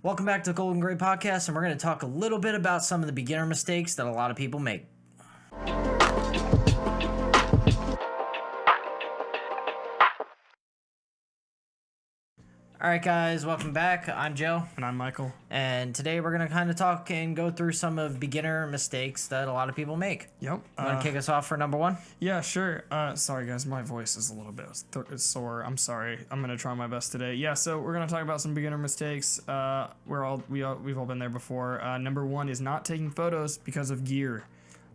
Welcome back to the Golden Gray Podcast, and we're going to talk a little bit about some of the beginner mistakes that a lot of people make. All right, guys, welcome back. I'm Joe. And I'm Michael. And today we're going to kind of talk and go through some of beginner mistakes that a lot of people make. Yep. You want to kick us off for number one? Yeah, sure. Sorry, guys. My voice is a little bit sore. I'm sorry. I'm going to try my best today. Yeah, so we're going to talk about some beginner mistakes. We've all been there before. Number one is not taking photos because of gear.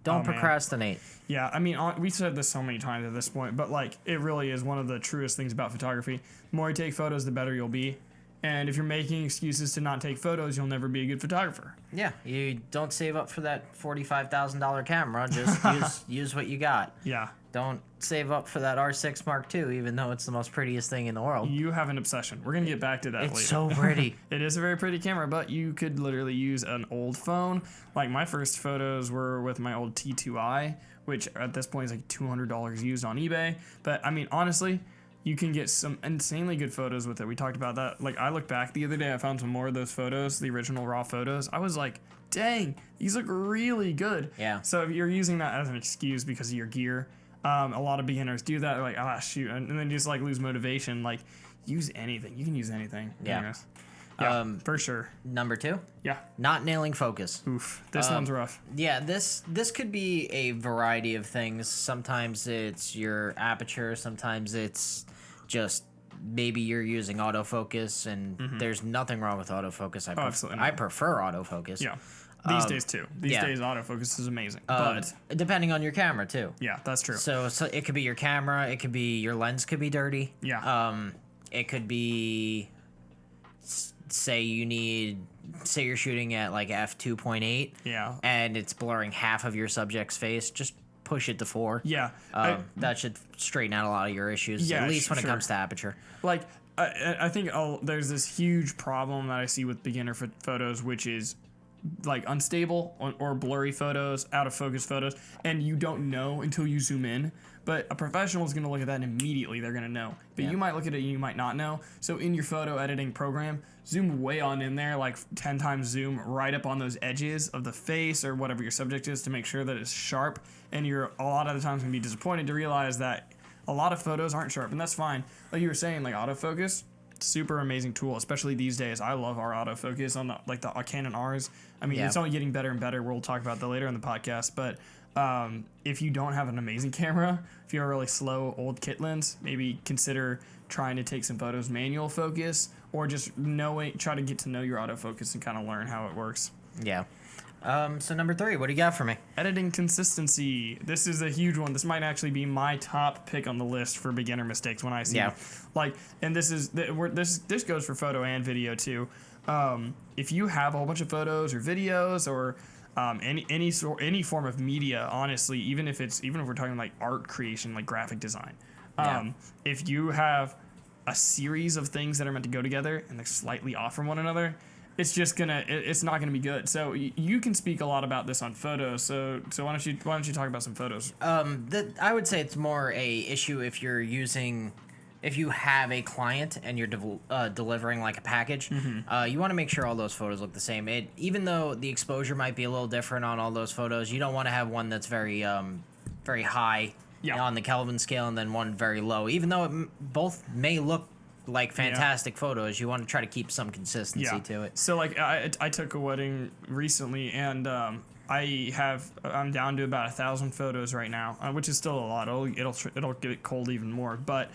Don't procrastinate. Yeah, I mean, we've said this so many times at this point, but like, it really is one of the truest things about photography. The more you take photos, the better you'll be. And if you're making excuses to not take photos, you'll never be a good photographer. Yeah, you don't save up for that $45,000 camera. Just use what you got. Yeah. Don't save up for that R6 Mark II, even though it's the most prettiest thing in the world. You have an obsession. We're going to get back to that later. It's so pretty. It is a very pretty camera, but you could literally use an old phone. Like, my first photos were with my old T2i, which at this point is like $200 used on eBay. But, I mean, honestly, you can get some insanely good photos with it. We talked about that. Like, I looked back the other day, I found some more of those photos, the original raw photos. I was like, dang, these look really good. Yeah. So if you're using that as an excuse because of your gear, a lot of beginners do that. They're like, shoot, and then just like lose motivation. Like, use anything. You can use anything. Yeah. Anyways. Yeah, for sure. Number two? Yeah. Not nailing focus. Oof. This one's rough. Yeah, this could be a variety of things. Sometimes it's your aperture. Sometimes it's just maybe you're using autofocus, and there's nothing wrong with autofocus. Absolutely I not. prefer autofocus. Yeah. These days, too. These days, autofocus is amazing. But depending on your camera, too. yeah, that's true. So it could be your camera. It could be your lens could be dirty. Yeah. It could be, say you're shooting at like f2.8. Yeah. And it's blurring half of your subject's face. Just push it to 4. Yeah. That should straighten out a lot of your issues. Yeah, at least when it sure. comes to aperture. Like, I think there's this huge problem that I see with beginner photos, which is like unstable or blurry photos, out of focus photos, and you don't know until you zoom in. But a professional is going to look at that and immediately they're going to know. But you might look at it and you might not know. So in your photo editing program, zoom way on in there, like 10 times zoom right up on those edges of the face or whatever your subject is to make sure that it's sharp. And you're a lot of the times going to be disappointed to realize that a lot of photos aren't sharp, and that's fine. Like you were saying, like autofocus, super amazing tool, especially these days. I love our autofocus on the Canon R's. I mean, it's only getting better and better. We'll talk about that later in the podcast. But if you don't have an amazing camera, if you have a really slow old kit lens, maybe consider trying to take some photos manual focus, or just try to get to know your autofocus and kind of learn how it works. Yeah. So number 3, what do you got for me? Editing consistency. This is a huge one. This might actually be my top pick on the list for beginner mistakes when I see it. Like, and this goes for photo and video too. If you have a whole bunch of photos or videos or any form of media, honestly, even if we're talking like art creation, like graphic design, if you have a series of things that are meant to go together and they're slightly off from one another, it's not gonna be good. So you can speak a lot about this on photos. So why don't you talk about some photos? I would say it's more a issue if you have a client and you're delivering like a package. You want to make sure all those photos look the same. Even though the exposure might be a little different on all those photos, you don't want to have one that's very high on the Kelvin scale and then one very low. Even though both may look like fantastic photos, you want to try to keep some consistency to it. So like I took a wedding recently, and I'm down to about 1,000 photos right now, which is still a lot. It'll get cold even more, but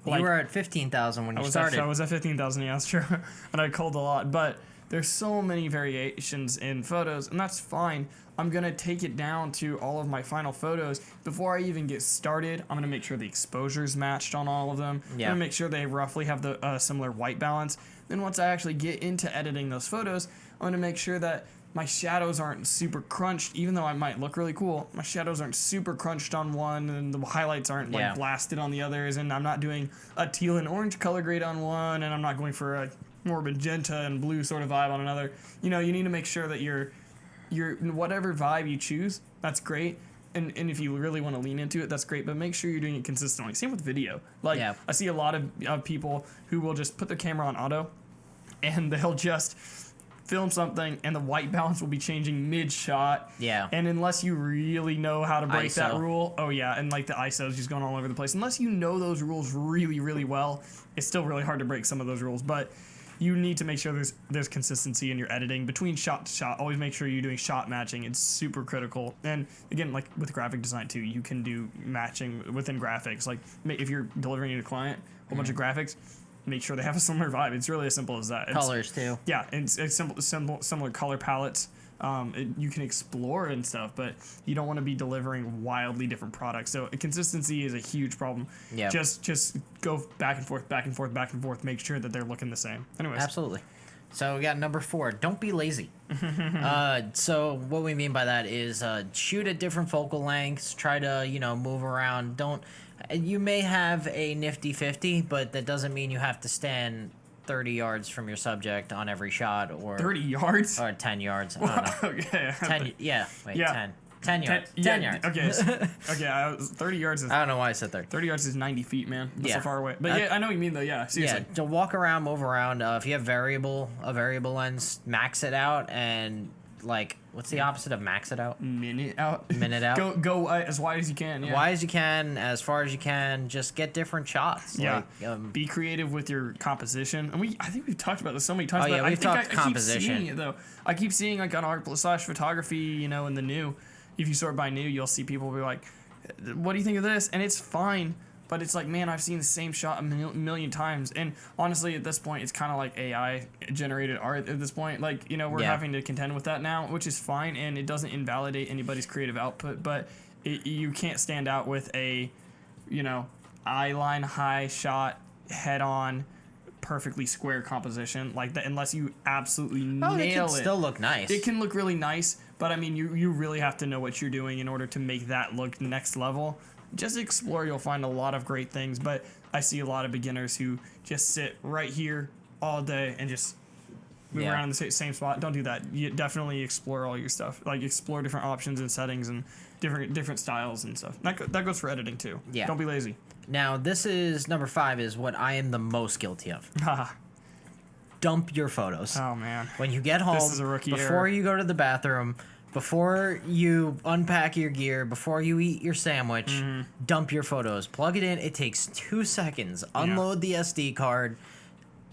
you were at 15,000 when you started. I was at 15,000. Yeah, that's true. And I culled a lot, but there's so many variations in photos, and that's fine. I'm going to take it down to all of my final photos. Before I even get started, I'm going to make sure the exposure's matched on all of them. I'm going to make sure they roughly have the similar white balance. Then once I actually get into editing those photos, I'm going to make sure that my shadows aren't super crunched, even though I might look really cool. My shadows aren't super crunched on one, and the highlights aren't like blasted on the others, and I'm not doing a teal and orange color grade on one, and I'm not going for a more magenta and blue sort of vibe on another. You need to make sure that your whatever vibe you choose, that's great. And if you really want to lean into it, that's great, but make sure you're doing it consistently. Same with video. Like, I see a lot of people who will just put their camera on auto, and they'll just film something and the white balance will be changing mid-shot. Yeah. And unless you really know how to break that ISO. rule, oh yeah, and like the ISO is just going all over the place. Unless you know those rules really, really well, it's still really hard to break some of those rules. But you need to make sure there's consistency in your editing between shot to shot. Always make sure you're doing shot matching. It's super critical. And again, like with graphic design too, you can do matching within graphics. Like if you're delivering to a client a whole bunch of graphics, make sure they have a similar vibe. It's really as simple as that. Colors too. Yeah, and it's similar color palettes. You can explore and stuff, but you don't want to be delivering wildly different products. So consistency is a huge problem. Yeah. Just go back and forth, back and forth, back and forth. Make sure that they're looking the same. Anyways. Absolutely. So we got number 4. Don't be lazy. So what we mean by that is shoot at different focal lengths. Try to move around. You may have a nifty 50, but that doesn't mean you have to stand 30 yards from your subject on every shot, or 30 yards or 10 yards. I don't know. Okay. 10. Yeah. Wait. Yeah. 10 yards. 10 yeah, yards. Okay. Okay. 30 yards is. I don't know why I said 30. 30 yards is 90 feet, man. That's Yeah. so far away. But yeah, I know what you mean though. Yeah. Seriously. Yeah. To walk around, move around. If you have a variable lens, max it out, and like, what's the opposite of max it out? Minute out. Minute out. Go as wide as you can. Yeah. Wide as you can, as far as you can. Just get different shots. Yeah. Like, be creative with your composition. And I think we've talked about this so many times. Oh, yeah, but we've talked I keep composition. seeing it though. I keep seeing like on art/photography, in the new. If you sort by new, you'll see people be like, "What do you think of this?" And it's fine, but it's like, man, I've seen the same shot a million times. And honestly, at this point, it's kind of like AI generated art. At this point, like we're having to contend with that now, which is fine, and it doesn't invalidate anybody's creative output. But you can't stand out with a, eye line high shot, head on, perfectly square composition like that unless you absolutely nail it. It can still look nice. It can look really nice, but I mean, you really have to know what you're doing in order to make that look next level. Just explore, you'll find a lot of great things, but I see a lot of beginners who just sit right here all day and just move around in the same spot. Don't do that. You definitely explore all your stuff. Like explore different options and settings and different styles and stuff. That goes for editing too. Yeah. Don't be lazy. Now, this is number 5 is what I am the most guilty of. Dump your photos. Oh man. When you get home, This is a rookie before error. you go to the bathroom, before you unpack your gear, before you eat your sandwich, dump your photos. Plug it in. It takes 2 seconds. Unload the SD card,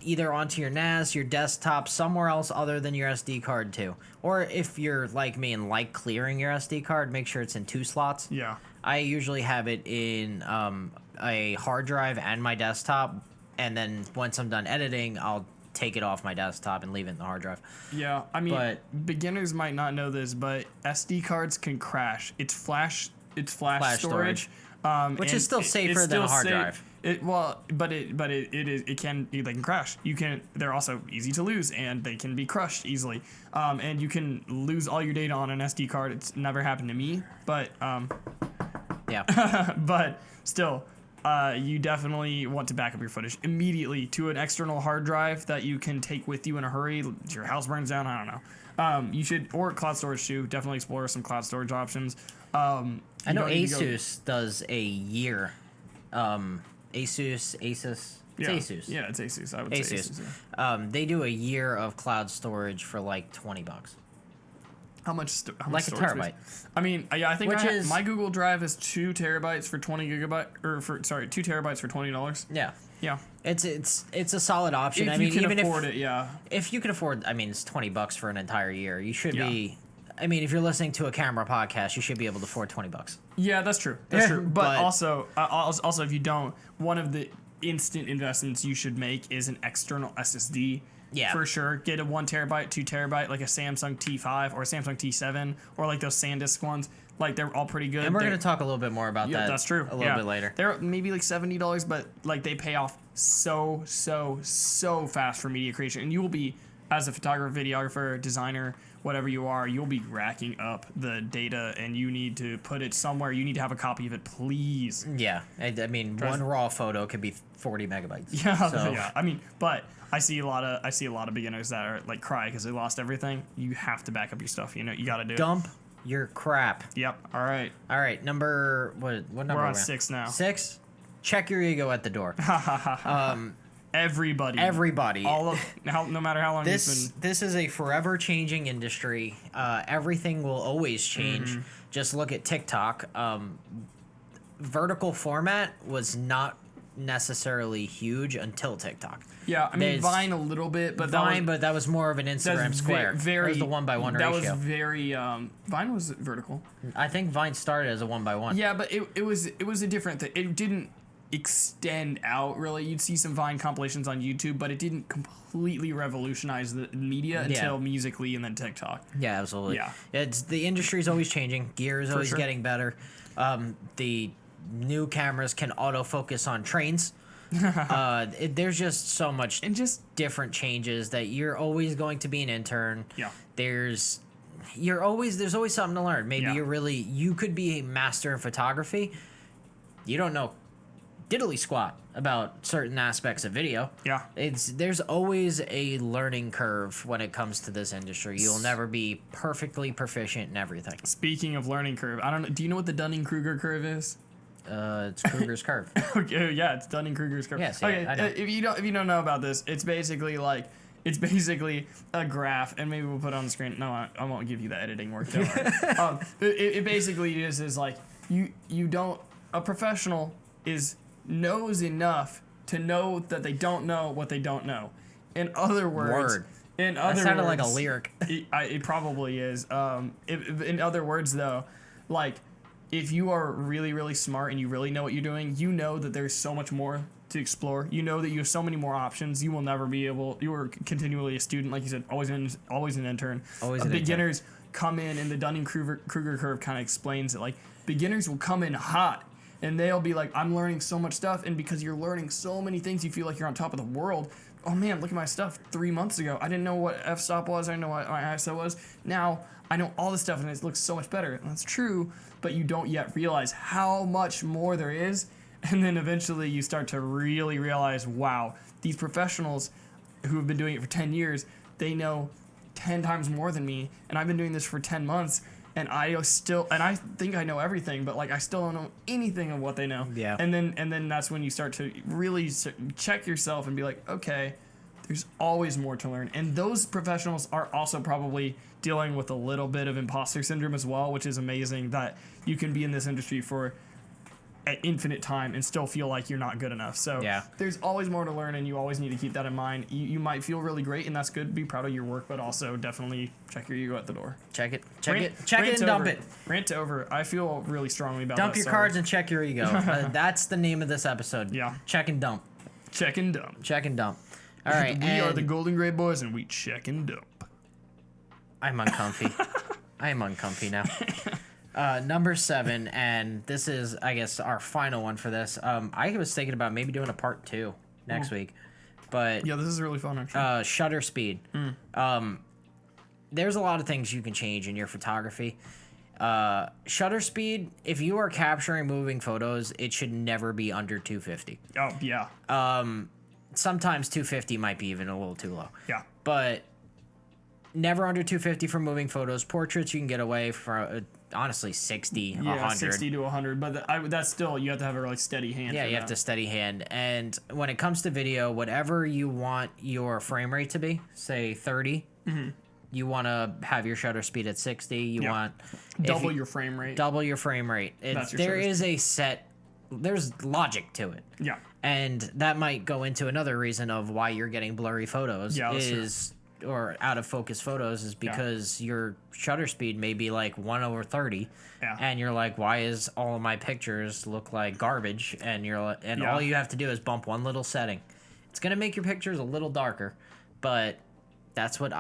either onto your NAS, your desktop, somewhere else other than your SD card too. Or if you're like me and like clearing your SD card, make sure it's in 2 slots. Yeah. I usually have it in a hard drive and my desktop, and then once I'm done editing, I'll take it off my desktop and leave it in the hard drive. Yeah, I mean, beginners might not know this, but SD cards can crash. It's flash storage, Which is still safer than a hard drive. They can crash. They're also easy to lose, and they can be crushed easily. And you can lose all your data on an SD card. It's never happened to me, but Yeah. but still, you definitely want to back up your footage immediately to an external hard drive that you can take with you in a hurry. Your house burns down, I don't know. You should, or cloud storage too. Definitely explore some cloud storage options. I know Asus does a year. Asus. It's Asus. Yeah, it's Asus. I would say Asus. Asus. Yeah. They do a year of cloud storage for like $20. How much? How Like much a storage terabyte. space? I mean, yeah, I think my Google Drive is 2 terabytes for 2 terabytes for $20. Yeah. Yeah. It's a solid option. If I mean, you can even afford it, yeah. If you can afford, I mean, it's $20 for an entire year. You should be. I mean, if you're listening to a camera podcast, you should be able to afford $20. Yeah, that's true. That's true. But But- also, if you don't, one of the instant investments you should make is an external SSD. Yeah. For sure. Get a 1 terabyte, 2 terabyte, like a Samsung T5 or a Samsung T7 or like those SanDisk ones. Like they're all pretty good. And we're going to talk a little bit more about that. That's true. A little bit later. They're maybe like $70, but like they pay off so fast for media creation. And you will be, as a photographer, videographer, designer, whatever you are, you'll be racking up the data and you need to put it somewhere. You need to have a copy of it, please. Yeah. I mean, one raw photo could be 40 megabytes. Yeah, So, yeah. I mean, but I see a lot of beginners that are like cry because they lost everything. You have to back up your stuff. You got to do it. dump your crap. Yep. All right. All right. What number? We're on 6 now. 6? Check your ego at the door. Everybody. All of no matter how long it's been. This is a forever changing industry. Everything will always change. Just look at TikTok. Vertical format was not necessarily huge until TikTok. Yeah, I mean Vine a little bit, but that was more of an Instagram square. That was the 1:1 ratio. That was very Vine was vertical. I think Vine started as a 1:1. Yeah, but it was a different thing. It didn't extend out really. You'd see some Vine compilations on YouTube, but it didn't completely revolutionize the media until Musical.ly and then TikTok. Yeah, absolutely. Yeah, the industry's always changing. Gear is always getting better. The new cameras can autofocus on trains. There's just so much and just different changes that you're always going to be an intern. Yeah. There's always something to learn. Maybe you could be a master in photography. You don't know diddly squat about certain aspects of video. Yeah. There's always a learning curve when it comes to this industry. You'll never be perfectly proficient in everything. Speaking of learning curve, I don't know. Do you know what the Dunning-Kruger curve is? It's Kruger's curve. Okay, yeah, it's Dunning-Kruger's curve. Yes, okay, I know. If you don't know about this, it's basically a graph, and maybe we'll put it on the screen. No, I won't give you the editing work. Don't worry. It basically is like you don't. A professional knows enough to know that they don't know what they don't know. In other words, that sounded like a lyric. It probably is. In other words, though, like if you are really, really smart and you really know what you're doing, you know that there's so much more to explore. You know that you have so many more options. You will never be able. You are continually a student, like you said, always an intern. Beginners come in, and the Dunning-Kruger curve kind of explains it. Like beginners will come in hot. And they'll be like, I'm learning so much stuff. And because you're learning so many things, you feel like you're on top of the world. Oh, man, look at my stuff 3 months ago. I didn't know what f-stop was. I didn't know what my ISO was. Now I know all this stuff, and it looks so much better. And that's true, but you don't yet realize how much more there is. And then eventually you start to really realize, wow, these professionals who have been doing it for 10 years, they know 10 times more than me. And I've been doing this for 10 months. And I think I know everything, but like I still don't know anything of what they know. Yeah. And then that's when you start to really check yourself and be like, okay, there's always more to learn. And those professionals are also probably dealing with a little bit of imposter syndrome as well, which is amazing that you can be in this industry for an infinite time and still feel like you're not good enough. So there's always more to learn, and you always need to keep that in mind. You might feel really great, and that's good. Be proud of your work, but also definitely check your ego at the door. Check it and dump it. Rant over. I feel really strongly about that. Dump your cards and check your ego. That's the name of this episode. Yeah. Check and dump. Check and dump. Check and dump. All right. We are the Golden Gray Boys, and we check and dump. I'm uncomfy. I am uncomfy now. Number 7, and this is, I guess, our final one for this. I was thinking about maybe doing a part 2 next week, but yeah, this is really fun actually. Shutter speed. There's a lot of things you can change in your photography. Shutter speed, if you are capturing moving photos, it should never be under 250. Oh yeah. Sometimes 250 might be even a little too low. Yeah. But never under 250 for moving photos. Portraits you can get away from. Honestly, 60, 100. 60 to 100, but that's still, you have to have a really steady hand. Yeah, you have to steady hand. And when it comes to video, whatever you want your frame rate to be, say 30, you want to have your shutter speed at 60. You want double your frame rate. Double your frame rate. There is there's logic to it. Yeah. And that might go into another reason of why you're getting blurry photos or out of focus photos is because your shutter speed may be like 1/30, and you're like, why is all of my pictures look like garbage? And all you have to do is bump one little setting. It's gonna make your pictures a little darker, but that's what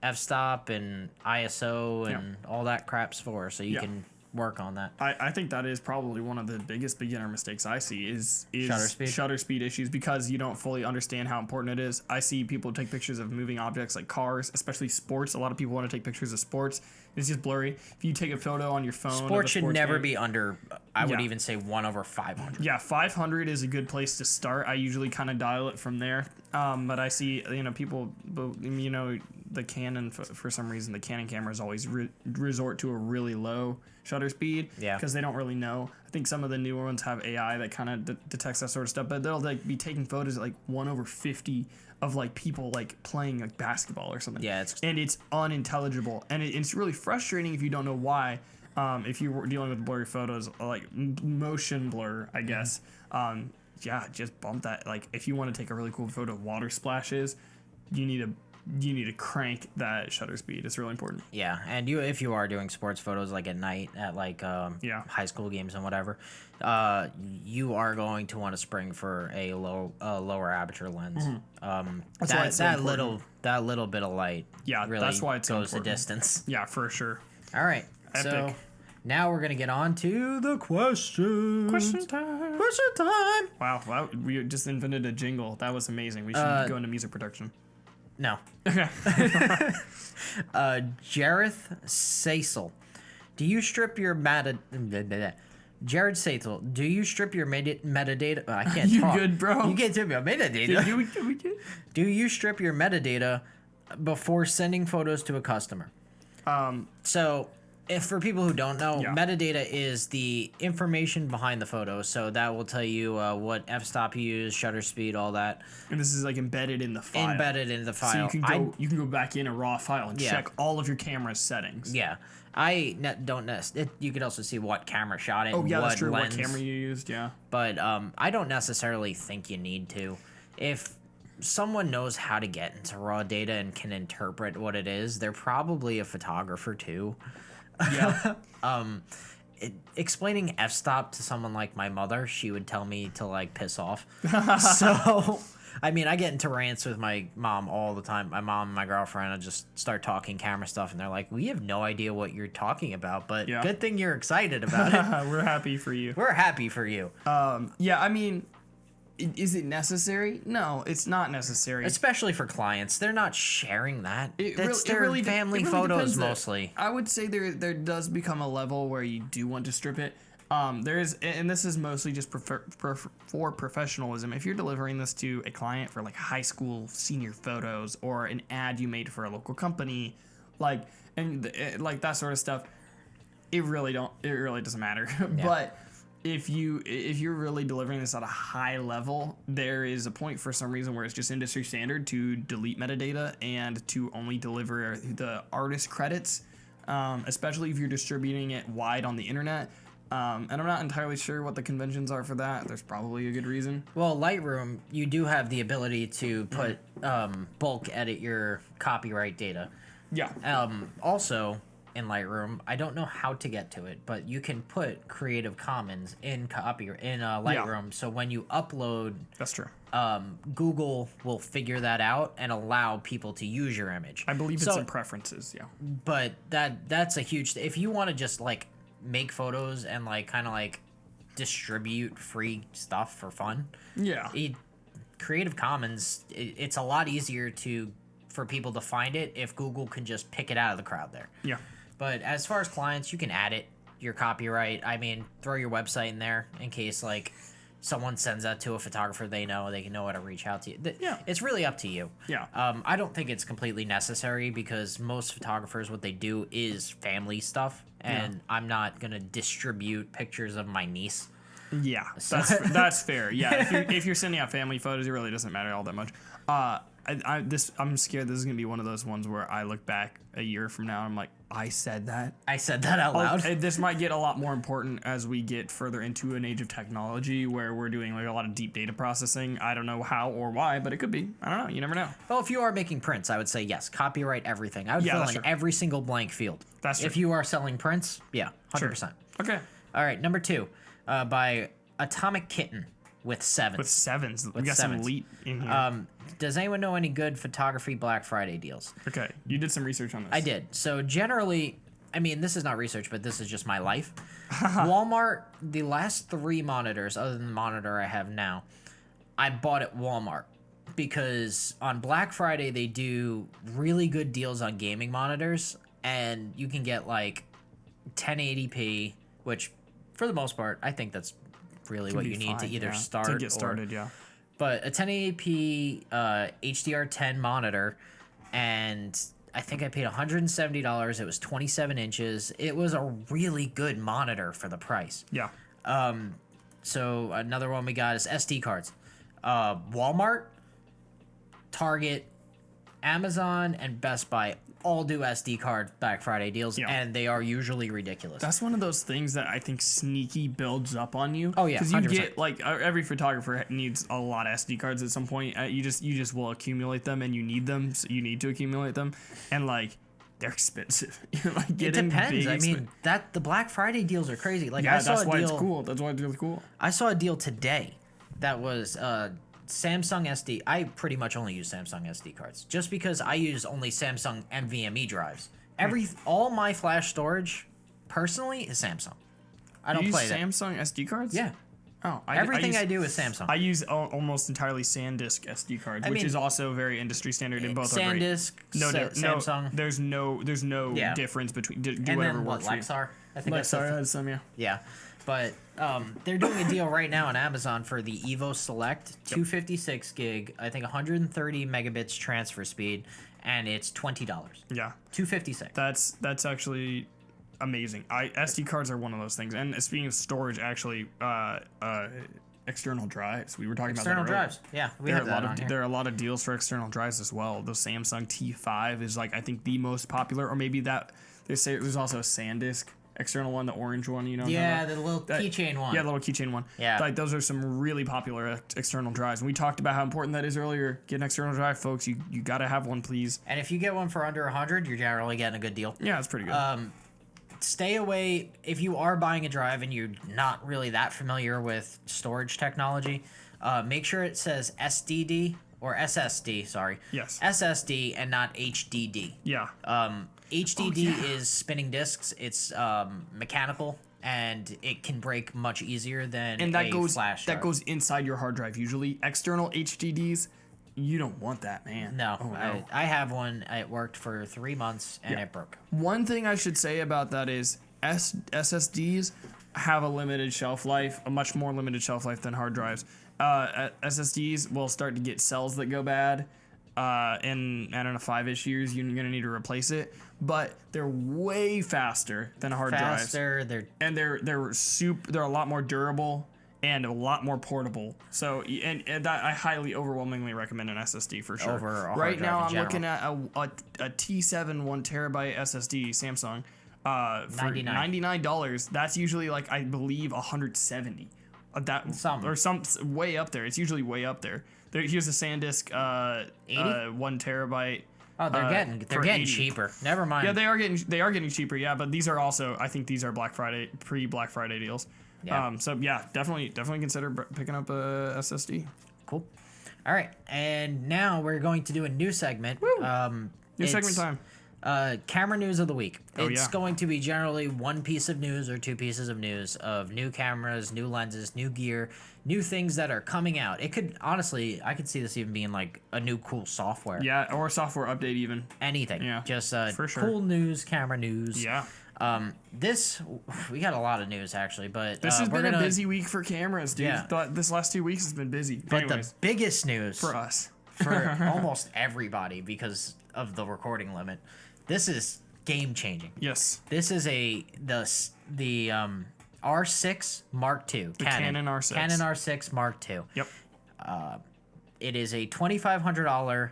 f-stop and ISO and all that crap's for. So you can work on that. I think that is probably one of the biggest beginner mistakes I see is shutter speed issues, because you don't fully understand how important it is. I see people take pictures of moving objects like cars, especially sports. A lot of people want to take pictures of sports. It's just blurry. If you take a photo on your phone, sports should never be under, I would even say 1/500. Yeah, 500 is a good place to start. I usually kind of dial it from there. But I see, people, the Canon, for some reason, the Canon cameras always resort to a really low shutter speed. Yeah. Because they don't really know. I think some of the newer ones have AI that kind of detects that sort of stuff, but they'll like be taking photos at like 1/50 of like people like playing like basketball or something. Yeah, and it's unintelligible, and it's really frustrating if you don't know why. If you were dealing with blurry photos, like motion blur, I guess. Yeah, just bump that. Like if you want to take a really cool photo of water splashes, you need to crank that shutter speed. It's really important. Yeah, and if you are doing sports photos like at night at like high school games and whatever, you are going to want to spring for a lower aperture lens. That's why it's so important. that little bit of light. Yeah, really that's why it's so goes the important. distance. Yeah, for sure. All right, Epic. so now we're gonna get on to the questions. Question time. Question time. Wow, we just invented a jingle. That was amazing. We should go into music production. No. Okay. Jareth Sasel. Do you strip your Jared Satel, do you strip your metadata? I can't You talk. good, bro? You can't strip your metadata. We good? Do you strip your metadata before sending photos to a customer? So, if for people who don't know, metadata is the information behind the photo. So that will tell you what f-stop you use, shutter speed, all that. And this is like embedded in the file. Embedded in the file. So you can go back in a raw file and check all of your camera's settings. Yeah. You could also see what camera shot it. Oh yeah, what that's true. lens, what camera you used? Yeah. But I don't necessarily think you need to. If someone knows how to get into raw data and can interpret what it is, they're probably a photographer too. Yeah. Explaining f-stop to someone like my mother, she would tell me to like piss off. So I mean, I get into rants with my mom all the time. My mom and my girlfriend, I just start talking camera stuff, and they're like, we have no idea what you're talking about, but good thing you're excited about it. We're happy for you. We're happy for you. Yeah, I mean, is it necessary? No, it's not necessary. Especially for clients. They're not sharing that. It's their really family photos mostly. I would say there does become a level where you do want to strip it. There is, and this is mostly just for professionalism. If you're delivering this to a client for like high school senior photos or an ad you made for a local company, like that sort of stuff, it really doesn't matter. Yeah. But if you're really delivering this at a high level, there is a point for some reason where it's just industry standard to delete metadata and to only deliver the artist credits, especially if you're distributing it wide on the internet. And I'm not entirely sure what the conventions are for that. There's probably a good reason. Well, Lightroom, you do have the ability to put bulk edit your copyright data. Yeah. Also, in Lightroom, I don't know how to get to it, but you can put Creative Commons in Lightroom. So when you upload, That's true. Google will figure that out and allow people to use your image. I believe it's in preferences. Yeah. But that's a huge. If you want to just like make photos and like kind of like distribute free stuff for fun, Yeah. Creative Commons, it's a lot easier for people to find it if Google can just pick it out of the crowd there. Yeah. But as far as clients, you can add it, your copyright. I mean, throw your website in there in case like someone sends that to a photographer they can know how to reach out to you. Yeah. It's really up to you. Yeah. I don't think it's completely necessary because most photographers, what they do is family stuff, and I'm not going to distribute pictures of my niece. Yeah, that's fair. Yeah, if you're sending out family photos, it really doesn't matter all that much. I'm scared this is gonna be one of those ones where I look back a year from now and I'm like, I said that. I said that out loud. This might get a lot more important as we get further into an age of technology where we're doing like a lot of deep data processing. I don't know how or why, but it could be. I don't know. You never know. Well, if you are making prints, I would say yes, copyright everything. I would fill in every single blank field. That's true. If you are selling prints, 100%. Sure. Okay. All right, number 2, by Atomic Kitten with 7. With 7s. We got some elite in here. Does anyone know any good photography Black Friday deals? Okay, you did some research on this. I did. So generally, I mean, this is not research, but this is just my life. Walmart, the last 3 monitors, other than the monitor I have now, I bought at Walmart because on Black Friday they do really good deals on gaming monitors, and you can get like 1080p, which for the most part, I think that's really what you need to either start to get started. Yeah. But a 1080p HDR10 monitor, and I think I paid $170. It was 27 inches. It was a really good monitor for the price. Yeah. So another one we got is SD cards. Walmart, Target, Amazon, and Best Buy all do SD card Black Friday deals, and they are usually ridiculous. That's one of those things that I think sneaky builds up on you. Oh yeah, because you 100%. get like every photographer needs a lot of SD cards at some point. You just will accumulate them, and you need them. So you need to accumulate them, and like they're expensive. Like It depends. I mean, the Black Friday deals are crazy. Like I saw that's a why deal, it's cool. That's why it's really cool. I saw a deal today that was Samsung SD. I pretty much only use Samsung SD cards just because I use only Samsung NVMe drives. All my flash storage personally is Samsung. I don't play Samsung SD cards. Yeah. Oh, Everything I do is Samsung. I use almost entirely SanDisk SD cards, which is also very industry standard, and both are great. SanDisk, Samsung. There's no difference between. Do and whatever then what? works for you. Lexar. I think Lexar has some, yeah. Yeah, but they're doing a deal right now on Amazon for the Evo Select 256 gig. I think 130 megabits transfer speed, and it's $20. Yeah. 256. That's actually amazing. SD cards are one of those things. And speaking of storage, actually, external drives. We were talking external about that earlier. drives. Yeah, we have that on here. There are a lot of deals for external drives as well. The Samsung T5 is like I think the most popular, or maybe that they say there's also a SanDisk external one, the orange one. You know. Yeah, the little keychain one. Yeah, the little keychain one. Yeah. Like those are some really popular external drives. And we talked about how important that is earlier. Get an external drive, folks. You got to have one, please. And if you get one for under 100, you're generally getting a good deal. Yeah, it's pretty good. Stay away if you are buying a drive and you're not really that familiar with storage technology. Make sure it says SDD or SSD. Sorry. Yes. SSD and not HDD. Yeah. HDD is spinning disks. It's mechanical and it can break much easier than flash drive. That goes inside your hard drive usually. External HDDs, you don't want that, man. No, oh, no. I have one. It worked for 3 months and it broke. One thing I should say about that is SSDs have a limited shelf life, a much more limited shelf life than hard drives. SSDs will start to get cells that go bad. In I don't know 5-ish years, you're gonna need to replace it. But they're way faster than hard drives. They're they're a lot more durable and a lot more portable. So and that I highly overwhelmingly recommend an SSD for sure. Over a hard right drive now, in I'm general. looking at a T7 1 terabyte SSD Samsung for $99. That's usually like I believe $170. Or some way up there. It's usually way up there. Here's a SanDisk 1 terabyte. Oh, they're getting cheaper. Never mind. Yeah, they are getting cheaper. Yeah, but these are also I think these are Black Friday pre-Black Friday deals. Yeah. So yeah, definitely consider picking up a SSD. Cool. All right, and now we're going to do a new segment. Woo! New segment time. Camera news of the week. Oh, It's going to be generally one piece of news or two pieces of news of new cameras, new lenses, new gear, new things that are coming out. It could honestly, I could see this even being like a new cool software. Yeah, or a software update even. Anything. Yeah, just for sure. Cool news, camera news. Yeah. We got a lot of news actually, but this has been a busy week for cameras, dude. Yeah. This last 2 weeks has been busy. But anyways, the biggest news for us, for almost everybody because of the recording limit, this is game changing. Yes. This is the R6 Mark II. The Canon R6. Canon R6 Mark II. Yep. It is a $2,500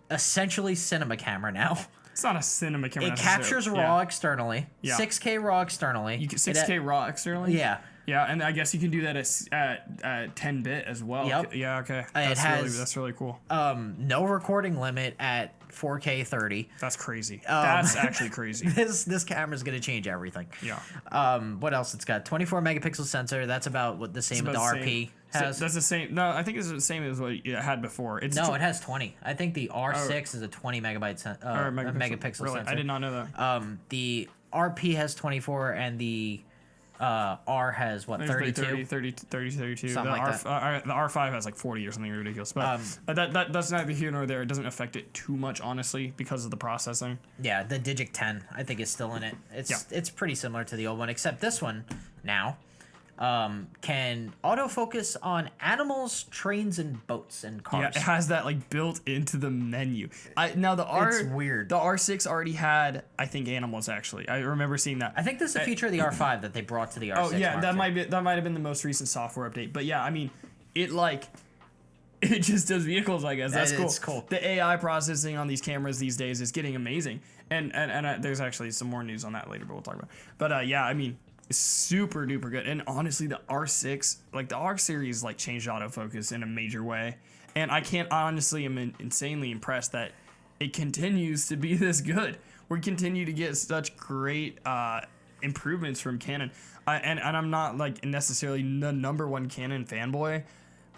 essentially cinema camera now. It's not a cinema camera. It captures RAW externally. Yeah. 6K RAW externally. You get 6K RAW externally. Yeah. Yeah, and I guess you can do that at 10-bit as well. Yep. Yeah, okay. That's really cool. No recording limit at 4K 30. That's crazy. That's actually crazy. This camera's gonna change everything. Yeah. What else? It's got 24 megapixel sensor. That's about what the same with the RP has. That's the same. No, I think it's the same as what it had before. It has 20. I think the R6 is a 20 megapixel really? sensor. I did not know that. The RP has 24 and the R has what, 32? 32. Something like that. The R5 has like 40 or something ridiculous. But that's neither here nor there. It doesn't affect it too much, honestly, because of the processing. Yeah, the Digic 10 I think is still in it. It's pretty similar to the old one, except this one now can autofocus on animals, trains, and boats and cars. Yeah, it has that like built into the menu. Now It's weird. The R6 already had, I think, animals actually. I remember seeing that. I think this is a feature of the R5 that they brought to the R6. Oh yeah, Mark that II. might have been the most recent software update. But yeah, I mean, it just does vehicles. I guess that's cool. It's cool. The AI processing on these cameras these days is getting amazing, and there's actually some more news on that later, but we'll talk about. But yeah, I mean, it's super duper good. And honestly, the R6, like the R series, like changed autofocus in a major way, and I am insanely impressed that it continues to be this good. We continue to get such great improvements from Canon, and I'm not like necessarily the #1 Canon fanboy.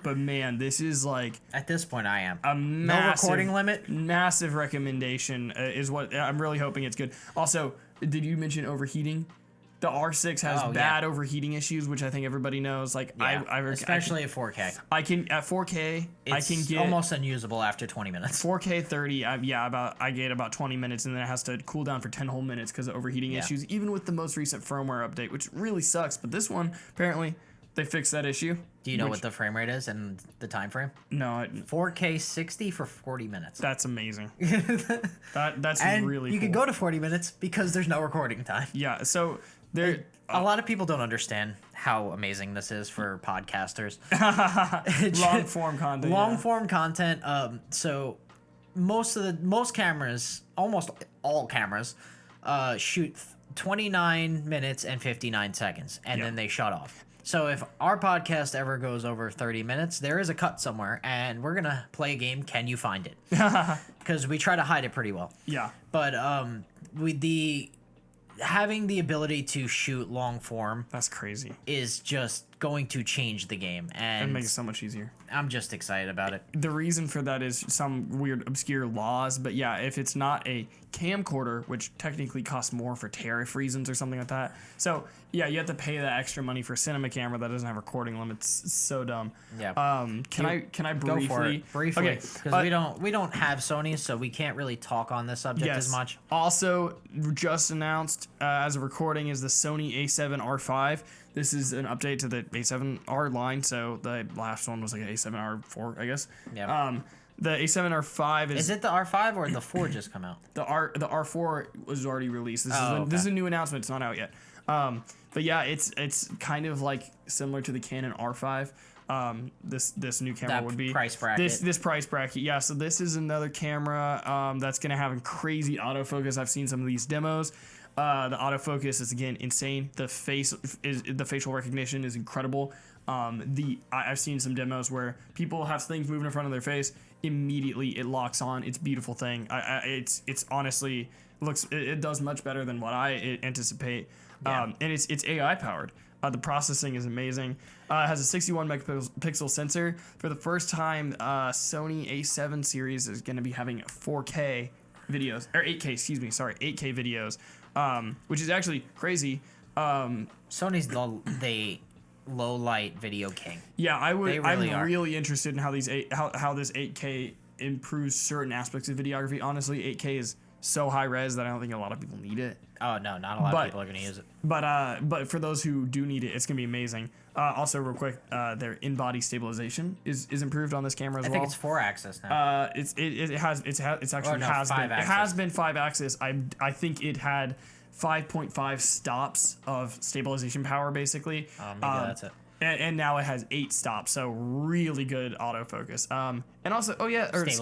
But man, this is like At this point, I am. a massive, recording limit? Massive recommendation is what I'm really hoping it's good. Also, did you mention overheating? The R6 has bad overheating issues, which I think everybody knows. Like especially at 4K. I can at 4K. I can get almost unusable after 20 minutes. 4K 30. I get about 20 minutes, and then it has to cool down for 10 whole minutes because of overheating issues. Even with the most recent firmware update, which really sucks. But this one apparently they fixed that issue. Do you know what the frame rate is and the time frame? No. 4K 60 for 40 minutes. That's amazing. That's and really you cool. can go to 40 minutes because there's no recording time. Yeah, so there A lot of people don't understand how amazing this is for podcasters. long form content. Long form content. So most cameras, almost all cameras, shoot 29 minutes and 59 seconds, and then they shut off. So if our podcast ever goes over 30 minutes, there is a cut somewhere, and we're gonna play a game. Can you find it? Because we try to hide it pretty well. Yeah. But having the ability to shoot long form, That's crazy. is just going to change the game, It and makes it so much easier. I'm just excited about it. The reason for that is some weird obscure laws, but yeah, if it's not a camcorder, which technically costs more for tariff reasons or something like that. So yeah, you have to pay that extra money for a cinema camera that doesn't have recording limits. It's so dumb. Yeah. Can I Go for briefly? it. Briefly, Okay. because we don't have Sony, so we can't really talk on this subject as much. Also, just announced as a recording is the Sony A7 R5. This is an update to the A7R line, so the last one was like an A7R4, I guess. Yeah. The A7 R5 Is it the R5 or the 4 just come out? the R4 was already released. This okay. This is a new announcement. It's not out yet. But yeah, it's kind of like similar to the Canon R5. This new camera That would be price bracket. This price bracket. Yeah, so this is another camera that's gonna have crazy autofocus. I've seen some of these demos. The autofocus is again insane. The facial recognition is incredible. I've seen some demos where people have things moving in front of their face. Immediately it locks on. It's a beautiful thing. It's honestly it does much better than what I anticipate. Yeah. And it's AI powered. The processing is amazing. It has a 61 megapixel sensor. For the first time, Sony A7 series is going to be having 4K videos, or 8K, excuse me, sorry, 8K videos, which is actually crazy. Sony's the low light video king. Yeah, I'm are. really interested in how how this 8K improves certain aspects of videography. Honestly, 8K is so high res that I don't think a lot of people need it. Oh no, not a lot of people are going to use it. But for those who do need it, it's gonna be amazing. Also, real quick, their in-body stabilization is improved on this camera as well. I think it's 4-axis now. It actually no, has been. 5-axis. It has been 5-axis. I think it had 5.5 stops of stabilization power basically. Maybe that's it. And now it has 8 stops, so really good autofocus. And also,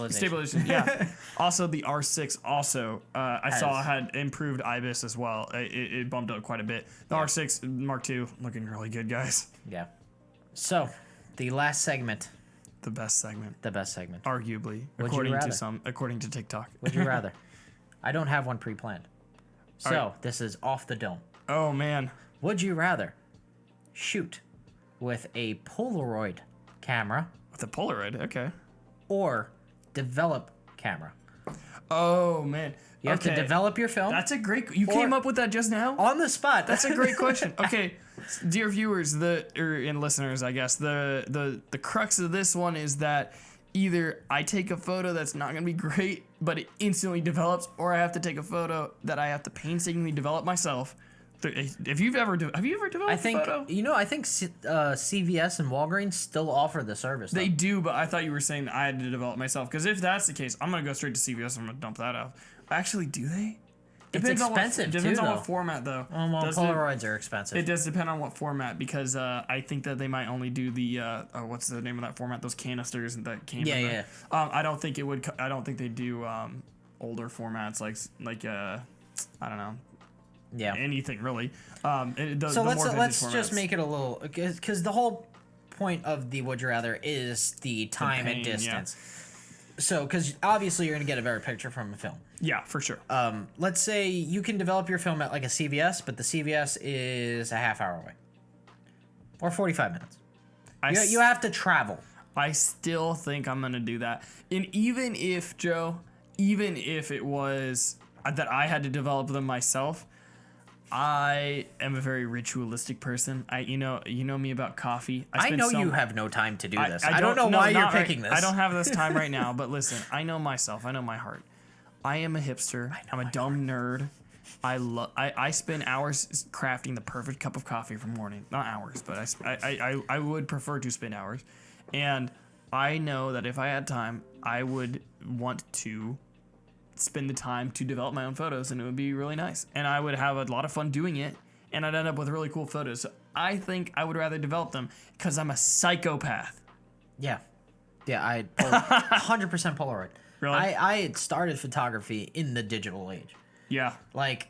stabilization. Yeah. Also, the R6 also I saw had improved IBIS as well. It bumped up quite a bit. The R6 Mark II looking really good, guys. Yeah. So, the last segment. The best segment, arguably, according to TikTok. Would you rather? I don't have one pre-planned. So, right. This is off the dome. Oh man. Would you rather shoot with a Polaroid camera With a Polaroid, okay. or develop camera? Oh man. You have to develop your film. That's a great. You came up with that just now. On the spot. That's a great question. Okay, dear viewers, and listeners, I guess the crux of this one is that either I take a photo that's not gonna be great, but it instantly develops, or I have to take a photo that I have to painstakingly develop myself, Have you ever developed I a think photo? I think CVS and Walgreens still offer the service. They do, but I thought you were saying that I had to develop myself. Because if that's the case, I'm gonna go straight to CVS and I'm gonna dump that out. Actually, do they? It's expensive Depends too, on though. what format, though. Well, Polaroids are expensive. It does depend on what format, because I think that they might only do the what's the name of that format? Those canisters that came. Yeah, in yeah. I don't think it would. I don't think they do older formats like I don't know. Yeah. Anything really. So let's just make it a little, because the whole point of the would you rather is the time and distance. Yeah. So, because obviously you're going to get a better picture from a film. Yeah, for sure. Let's say you can develop your film at like a CVS, but the CVS is a half hour away. Or 45 minutes. You have to travel. I still think I'm going to do that. And even if, Joe, it was that I had to develop them myself, I am a very ritualistic person. You know me about coffee. I know you have no time to do this. I don't know why you're picking this. I don't have this time right now, but listen, I know myself. I know my heart. I am a hipster. I'm a dumb nerd. I spend hours crafting the perfect cup of coffee for morning. Not hours, but I would prefer to spend hours. And I know that if I had time, I would want to spend the time to develop my own photos, and it would be really nice, and I would have a lot of fun doing it, and I'd end up with really cool photos. So I think I would rather develop them because I'm a psychopath. Yeah, I 100% Polaroid. Really? I had started photography in the digital age. Yeah. Like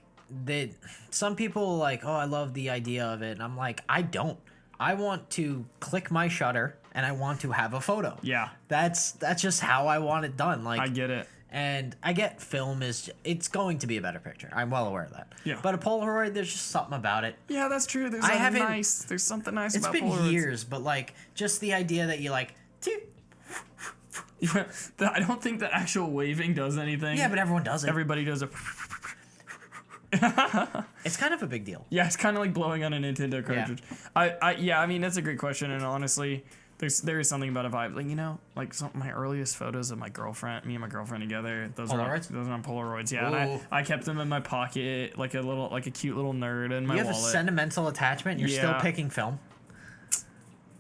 some people like, oh, I love the idea of it, and I'm like, I don't. I want to click my shutter and I want to have a photo. Yeah. That's just how I want it done. Like, I get it. And I get film it's going to be a better picture. I'm well aware of that. Yeah. But a Polaroid, there's just something about it. Yeah, that's true. There's something nice about Polaroids. It's been years, but like just the idea that you like. I don't think the actual waving does anything. Yeah, but everyone does it. Everybody does it. It's kind of a big deal. Yeah, it's kind of like blowing on a Nintendo cartridge. Yeah. I mean, that's a great question, and honestly, there is something about a vibe. Like some of my earliest photos of me and my girlfriend together. Those are on Polaroids. Yeah, and I kept them in my pocket like a cute little nerd in my wallet. You have a sentimental attachment. You're still picking film.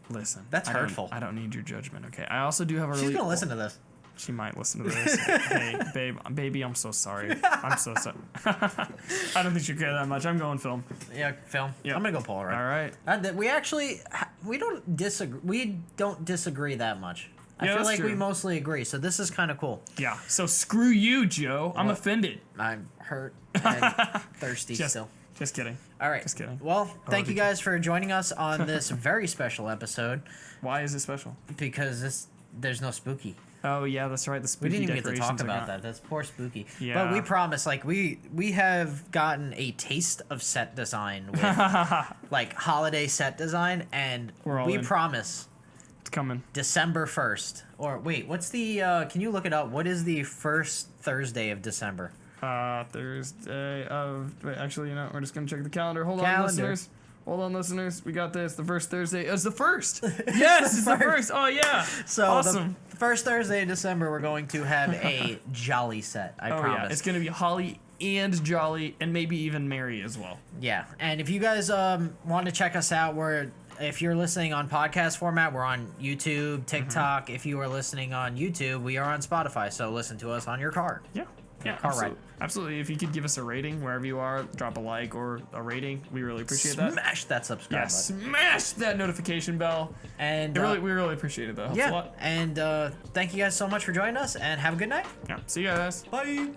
Listen, that's hurtful. I don't need your judgment. Okay, I also do have a. She's gonna listen to this. She might listen to this. Hey, baby, I'm so sorry. I'm so sorry. I don't think she'll care that much. I'm going film. Yeah, film. Yep. I'm gonna go Polaroid. All right. We don't disagree. We don't disagree that much. I feel like we mostly agree. So this is kind of cool. Yeah. So screw you, Joe. I'm offended. I'm hurt and thirsty still. Just kidding. All right. Just kidding. Well, thank you guys for joining us on this very special episode. Why is it special? Because there's no spooky. Oh yeah, that's right. The spooky. We didn't even get to talk about that. That's poor spooky. Yeah. But we promise, like we have gotten a taste of set design with like holiday set design, and we promise it's coming December 1st. Or wait, what's the? Can you look it up? What is the first Thursday of December? Thursday of. Wait, actually, we're just gonna check the calendar. Hold on, listeners. Hold on, listeners. We got this. The first Thursday is the first. Yes, it's the first. Oh, yeah. So awesome. The first Thursday of December, we're going to have a jolly set. I promise. Yeah. It's going to be holly and jolly and maybe even merry as well. Yeah. And if you guys want to check us out, if you're listening on podcast format, we're on YouTube, TikTok. Mm-hmm. If you are listening on YouTube, we are on Spotify. So listen to us on your car. Yeah. Yeah, absolutely. If you could give us a rating wherever you are, drop a like or a rating. We really appreciate that. Smash that subscribe button. Smash that notification bell. And we really appreciate it, though. Helps a lot. And thank you guys so much for joining us, and have a good night. Yeah, see you guys. Bye.